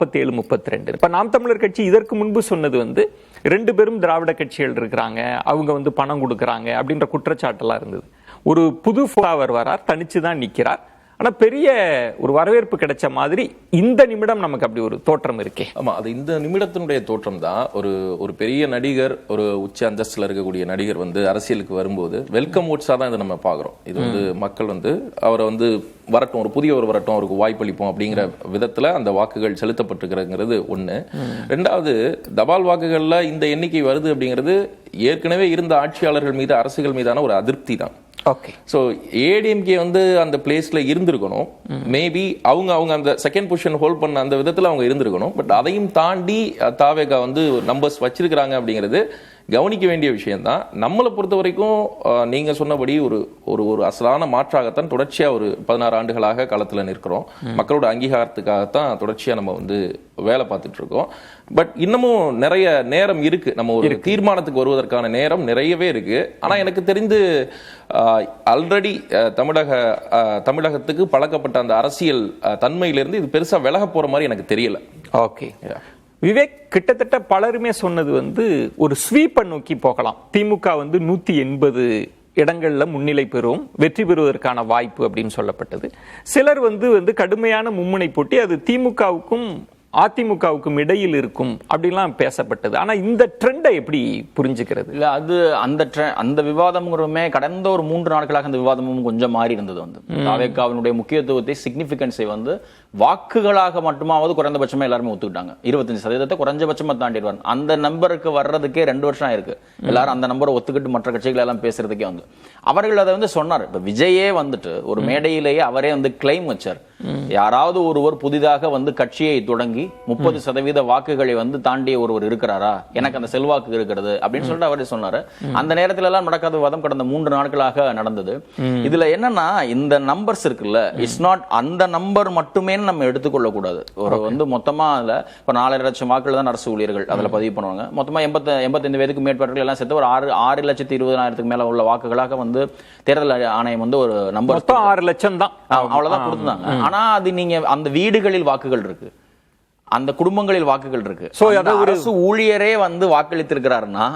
37-32. இப்ப நாம் தமிழர் கட்சி இதற்கு முன்பு சொன்னது வந்து 2 பேரும் திராவிட கட்சிகள் இருக்கிறாங்க, அவங்க வந்து பணம் கொடுக்கறாங்க அப்படின்ற குற்றச்சாட்டெல்லாம் இருந்தது. ஒரு புது அவர் வரார், தனிச்சு தான் நிக்கிறார். ஆனா பெரிய ஒரு வரவேற்பு கிடைச்ச மாதிரி இந்த நிமிடம் நமக்கு அப்படி ஒரு தோற்றம் இருக்கே. ஆமா, அது இந்த நிமிடத்தினுடைய தோற்றம் தான். ஒரு பெரிய நடிகர், ஒரு உச்ச அந்தஸ்துல இருக்கக்கூடிய நடிகர் வந்து அரசியலுக்கு வரும்போது வெல்கம் ஓட்ஸா தான் இதை நம்ம பாக்குறோம். இது வந்து மக்கள் வந்து அவரை வந்து வரட்டும், ஒரு புதியவர் வரட்டும், அவருக்கு வாய்ப்பளிப்போம் அப்படிங்கிற விதத்துல அந்த வாக்குகள் செலுத்தப்பட்டிருக்கிறது ஒண்ணு. ரெண்டாவது, தபால் வாக்குகள்ல இந்த எண்ணிக்கை வருது அப்படிங்கிறது ஏற்கனவே இருந்த ஆட்சியாளர்கள் மீது, அரசுகள் மீதான ஒரு அதிருப்தி தான். ஓகே, சோ ஏடிஎம்கே வந்து அந்த பிளேஸ்ல இருந்திருக்கணும். மேபி அவங்க அந்த செகண்ட் பொசிஷன் ஹோல்ட் பண்ண அந்த விதத்துல அவங்க இருந்திருக்கணும். பட் அதையும் தாண்டி தாவேகா வந்து நம்பர்ஸ் வச்சிருக்கிறாங்க அப்படிங்கிறது கவனிக்க வேண்டிய விஷயம் தான். நம்மளை பொறுத்த வரைக்கும் நீங்க சொன்னபடி ஒரு ஒரு அசலான மாற்றாகத்தான் தொடர்ச்சியா ஒரு 16 ஆண்டுகளாக களத்துல நிற்கிறோம். மக்களோட அங்கீகாரத்துக்காகத்தான் தொடர்ச்சியா நம்ம வந்து வேலை பார்த்துட்டு இருக்கோம். பட் இன்னமும் நிறைய நேரம் இருக்கு, நம்ம ஒரு தீர்மானத்துக்கு வருவதற்கான நேரம் நிறையவே இருக்கு. ஆனா எனக்கு தெரிந்து ஆல்ரெடி தமிழகத்துக்கு பழக்கப்பட்ட அந்த அரசியல் தன்மையிலிருந்து இது பெருசா விலக போற மாதிரி எனக்கு தெரியல. ஓகே விவேக், கிட்டத்தட்ட பலருமே சொன்னது வந்து ஒரு ஸ்வீப்பை நோக்கி போகலாம். திமுக வந்து 180 இடங்கள்ல முன்னிலை பெறும், வெற்றி பெறுவதற்கான வாய்ப்பு அப்படின்னு சொல்லப்பட்டது. சிலர் வந்து கடுமையான மும்முனை போட்டி அது திமுகவுக்கும் அதிமுகவுக்கும் இடையில் இருக்கும் அப்படிலாம் பேசப்பட்டது. ஆனா இந்த ட்ரெண்டை எப்படி புரிஞ்சுக்கிறது? இல்ல, அது அந்த விவாதம்ங்கிறதுமே கடந்த ஒரு 3 நாட்களாக அந்த விவாதமும் கொஞ்சம் மாறி இருந்தது. வந்து தாவேகாவினுடைய முக்கியத்துவத்தை, சிக்னிபிகன்ஸை வந்து வாக்குகளாக மட்டுமாவது குறைந்தபட்சமா எல்லாருமே ஒத்துக்கிட்டாங்க. 25% குறைஞ்சபட்சமா தாண்டிடுவார். அந்த நம்பருக்கு வர்றதுக்கே 2 வருஷம் ஆயிருக்கு. எல்லாரும் அந்த நம்பரை ஒத்துக்கிட்டு மற்ற கட்சிகள் எல்லாம் பேசுறதுக்கே வந்து அவர்கள் அதை வந்து சொன்னார். இப்ப விஜயே வந்துட்டு ஒரு மேடையிலேயே அவரே வந்து கிளைம் வச்சார், யாராவது ஒருவர் புதிதாக வந்து கட்சியை தொடங்கி 30% வாக்குகளை வந்து தாண்டிய ஒருவர் இருக்கிறாரா, எனக்கு அந்த செல்வாக்கு இருக்கிறது அப்படின்னு சொல்லிட்டு அவரே சொன்னாரு. அந்த நேரத்துல எல்லாம் நடக்காத விவாதம் கடந்த 3 நாட்களாக நடந்தது. இதுல என்னன்னா, இந்த நம்பர்ஸ் இருக்குல்ல, இட்ஸ் நாட் அந்த நம்பர் மட்டுமே நம்ம எடுத்துக்கொள்ள கூடாது. ஒரு வந்து மொத்தமா அதுல இப்ப 4 லட்சம் வாக்குகள் தான் அரசு ஊழியர்கள் அதுல பதிவு பண்ணுவாங்க. மொத்தமா 85 வயதுக்கு மேற்பட்டவர்கள் எல்லாம் சேர்த்து ஒரு 6,20,000 மேல உள்ள வாக்குகளாக வந்து தேர்தல் ஆணையம் வந்து ஒரு நம்பர் 6 லட்சம் தான் அவ்வளவுதான் கொடுத்தாங்க. ஆனா அது நீங்க அந்த வீடுகளில் வாக்குகள் இருக்கு, அந்த குடும்பங்களில் வாக்குகள் இருக்கு. அரசு ஊழியரே வந்து வாக்களித்திருக்கிறாருன்னா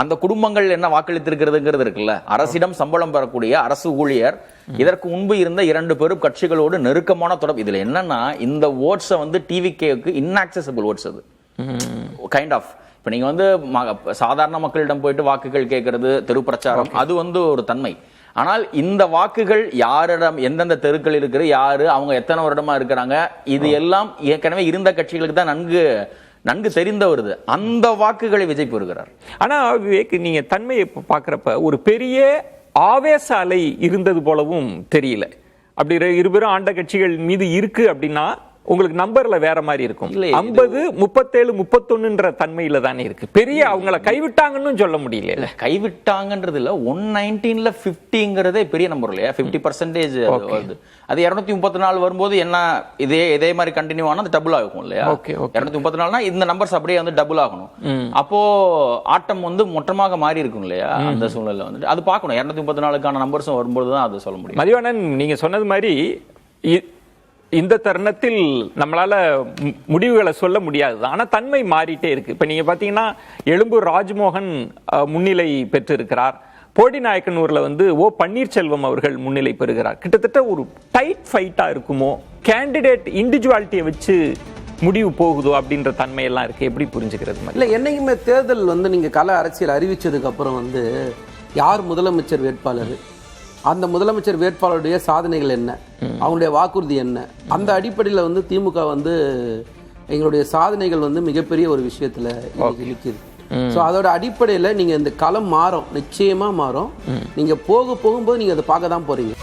அந்த குடும்பங்கள் என்ன வாக்களித்திருக்கிறதுங்கிறது இருக்குல்ல. அரசிடம் சம்பளம் பெறக்கூடிய அரசு ஊழியர் இதற்கு முன்பு இருந்த 2 பெரும் கட்சிகளோடு நெருக்கமான தொடர்பு. இதுல என்னன்னா, இந்த ஓட்ஸை வந்து டிவிகேக்கு இன்ஆக்சசிபிள் ஓட்ஸ், அது கைண்ட் ஆஃப். இப்ப நீங்க வந்து சாதாரண மக்களிடம் போயிட்டு வாக்குகள் கேட்கறது, தெரு பிரச்சாரம், அது வந்து ஒரு தன்மை. ஆனால் இந்த வாக்குகள் யாரிடம், எந்தெந்த தெருக்கள் இருக்கிற யாரு, அவங்க எத்தனை வருடமா இருக்கிறாங்க, இது எல்லாம் ஏற்கனவே இருந்த கட்சிகளுக்கு தான் நன்கு தெரிந்த வருது. அந்த வாக்குகளை விஜய் பெறுகிறார். ஆனா விவேக், நீங்க தன்மையை பாக்குறப்ப ஒரு பெரிய ஆவேச அலை இருந்தது போலவும் தெரியல. அப்படி 2 பேரும் ஆண்ட கட்சிகள் மீது இருக்கு அப்படின்னா உங்களுக்கு நம்பர்ல வேற மாதிரி இருக்கும். 50, 37, 31 தன்மையில தானே இருக்கு. பெரிய அவங்கள கைவிட்டாங்கன்னு சொல்ல முடியல. கைவிட்டாங்கன்றது இல்ல, 119ல 50ங்கிறதே பெரிய நம்பர் இல்லையா? 50% வருது. அது 234 வரும்போது என்ன, இதே மாதிரி கண்டினியூ ஆனா அது டபுள் ஆகும் இல்லையா? 234னா இந்த நம்பர்ஸ் அப்படியே வந்து டபுள் ஆகணும். அப்போ ஆட்டம் வந்து மொத்தமாக மாறி இருக்கும் இல்லையா? அந்த சூழ்நிலை வந்து அது பார்க்கணும். 234க்கான நம்பர்ஸும் வரும்போது தான் அது சொல்ல முடியும். மதிவாணன், நீங்க சொன்னது மாதிரி இந்த தருணத்தில் நம்மளால முடிவுகளை சொல்ல முடியாது. ஆனா தன்மை மாறிட்டே இருக்கு. இப்ப நீங்க பாத்தீங்கன்னா எழும்பூர் ராஜ்மோகன் முன்னிலை பெற்றிருக்கிறார். போடிநாயக்கனூர்ல வந்து ஓ பன்னீர்செல்வம் அவர்கள் முன்னிலை பெறுகிறார். கிட்டத்தட்ட ஒரு டைட் ஃபைட்டா இருக்குமோ, கேண்டிடேட் இண்டிவிஜுவாலிட்டியை வச்சு முடிவு போகுதோ அப்படின்ற தன்மையெல்லாம் இருக்கு. எப்படி புரிஞ்சுக்கிறது? இல்ல, என்னைக்குமே தேர்தல் வந்து நீங்க கல அரசியல் அறிவிச்சதுக்கு அப்புறம் வந்து யார் முதலமைச்சர் வேட்பாளர், அந்த முதலமைச்சர் வேட்பாளருடைய சாதனைகள் என்ன, அவங்களுடைய வாக்குறுதி என்ன, அந்த அடிப்படையில் வந்து திமுக வந்து எங்களுடைய சாதனைகள் வந்து மிகப்பெரிய ஒரு விஷயத்துல நிற்கிது. ஸோ அதோட அடிப்படையில் நீங்க இந்த களம் மாறும், நிச்சயமா மாறும். நீங்க போகும்போது நீங்க அதை பார்க்க தான் போறீங்க.